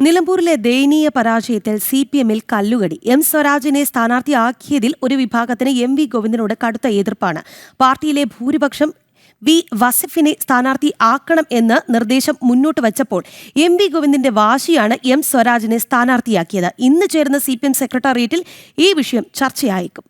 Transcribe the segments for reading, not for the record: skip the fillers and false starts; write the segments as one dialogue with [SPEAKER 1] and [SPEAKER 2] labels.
[SPEAKER 1] നിലമ്പൂരിലെ ദയനീയ പരാജയത്തിൽ സിപിഎമ്മിൽ കല്ലുകടി. എം സ്വരാജിനെ സ്ഥാനാർത്ഥിയാക്കിയതിൽ ഒരു വിഭാഗത്തിന് എം.വി. ഗോവിന്ദനോട് കടുത്ത എതിർപ്പാണ്. പാർട്ടിയിലെ ഭൂരിപക്ഷം വി വസിഫിനെ സ്ഥാനാർത്ഥി ആക്കണം എന്ന് നിർദ്ദേശം മുന്നോട്ട് വച്ചപ്പോൾ എം.വി. ഗോവിന്ദന്റെ വാശിയാണ് എം സ്വരാജിനെ സ്ഥാനാർത്ഥിയാക്കിയത്. ഇന്ന് ചേർന്ന സിപിഎം സെക്രട്ടേറിയറ്റിൽ ഈ വിഷയം ചർച്ചയായേക്കും.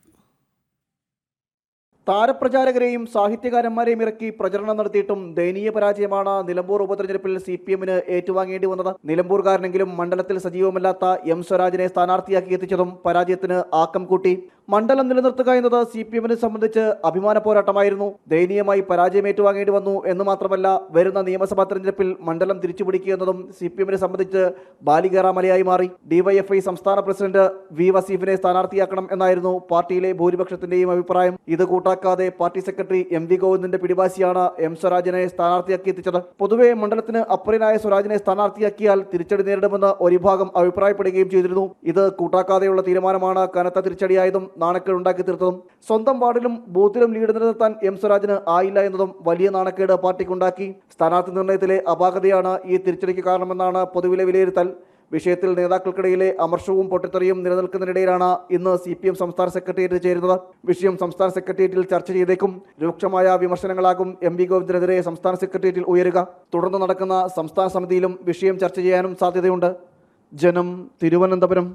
[SPEAKER 2] താരപ്രചാരകരെയും സാഹിത്യകാരന്മാരെയും ഇറക്കി പ്രചരണം നടത്തിയിട്ടും ദയനീയ പരാജയമാണ് നിലമ്പൂർ ഉപതെരഞ്ഞെടുപ്പിൽ സിപിഎമ്മിന് ഏറ്റുവാങ്ങേണ്ടി വന്നത്. നിലമ്പൂർകാരനെങ്കിലും മണ്ഡലത്തിൽ സജീവമല്ലാത്ത എം സ്വരാജിനെ സ്ഥാനാർത്ഥിയാക്കി എത്തിച്ചതും പരാജയത്തിന് ആക്കം കൂട്ടി. മണ്ഡലം നിലനിർത്തുക എന്നത് സിപിഎമ്മിനെ സംബന്ധിച്ച് അഭിമാന പോരാട്ടമായിരുന്നു. ദയനീയമായി പരാജയം ഏറ്റുവാങ്ങേണ്ടി വന്നു എന്ന് മാത്രമല്ല, വരുന്ന നിയമസഭാ തെരഞ്ഞെടുപ്പിൽ മണ്ഡലം തിരിച്ചുപിടിക്കുക എന്നതും സിപിഎമ്മിനെ സംബന്ധിച്ച് ബാലികേറാമലയായി മാറി. ഡിവൈഎഫ്ഐ സംസ്ഥാന പ്രസിഡന്റ് വി വസീഫിനെ സ്ഥാനാർത്ഥിയാക്കണം എന്നായിരുന്നു പാർട്ടിയിലെ ഭൂരിപക്ഷത്തിന്റെയും അഭിപ്രായം. ഇത് കൂട്ടാക്കാതെ പാർട്ടി സെക്രട്ടറി എം.വി. ഗോവിന്ദന്റെ പിടിവാശിയാണ് എം സ്വരാജിനെ സ്ഥാനാർത്ഥിയാക്കി എത്തിച്ചത്. പൊതുവെ മണ്ഡലത്തിന് അപ്രിയനായ സ്വരാജിനെ സ്ഥാനാർത്ഥിയാക്കിയാൽ തിരിച്ചടി നേരിടുമെന്ന് ഒരു വിഭാഗം അഭിപ്രായപ്പെടുകയും ചെയ്തിരുന്നു. ഇത് കൂട്ടാക്കാതെയുള്ള തീരുമാനമാണ് കനത്ത തിരിച്ചടിയായതും നാണക്കേടുണ്ടാക്കി തീർത്തതും. സ്വന്തം വാർഡിലും ബൂത്തിലും ലീഡ് നിലനിർത്താൻ എം സ്വരാജിന് ആയില്ല എന്നതും വലിയ നാണക്കേട് പാർട്ടിക്കുണ്ടാക്കി. സ്ഥാനാർത്ഥി നിർണയത്തിലെ അപാകതയാണ് ഈ തിരിച്ചടിക്ക് കാരണമെന്നാണ് പൊതുവിലെ വിലയിരുത്തൽ. വിഷയത്തിൽ നേതാക്കൾക്കിടയിലെ അമർഷവും പൊട്ടിത്തെറിയും നിലനിൽക്കുന്നതിനിടയിലാണ് ഇന്ന് സിപിഎം സംസ്ഥാന സെക്രട്ടേറിയറ്റ് ചേരുന്നത്. വിഷയം സംസ്ഥാന സെക്രട്ടേറിയറ്റിൽ ചർച്ച ചെയ്തേക്കും. രൂക്ഷമായ വിമർശനങ്ങളാകും എം.വി. ഗോവിന്ദനെതിരെ സംസ്ഥാന സെക്രട്ടേറിയറ്റിൽ ഉയരുക. തുടർന്ന് നടക്കുന്ന സംസ്ഥാന സമിതിയിലും വിഷയം ചർച്ച ചെയ്യാനും സാധ്യതയുണ്ട്. ജനം, തിരുവനന്തപുരം.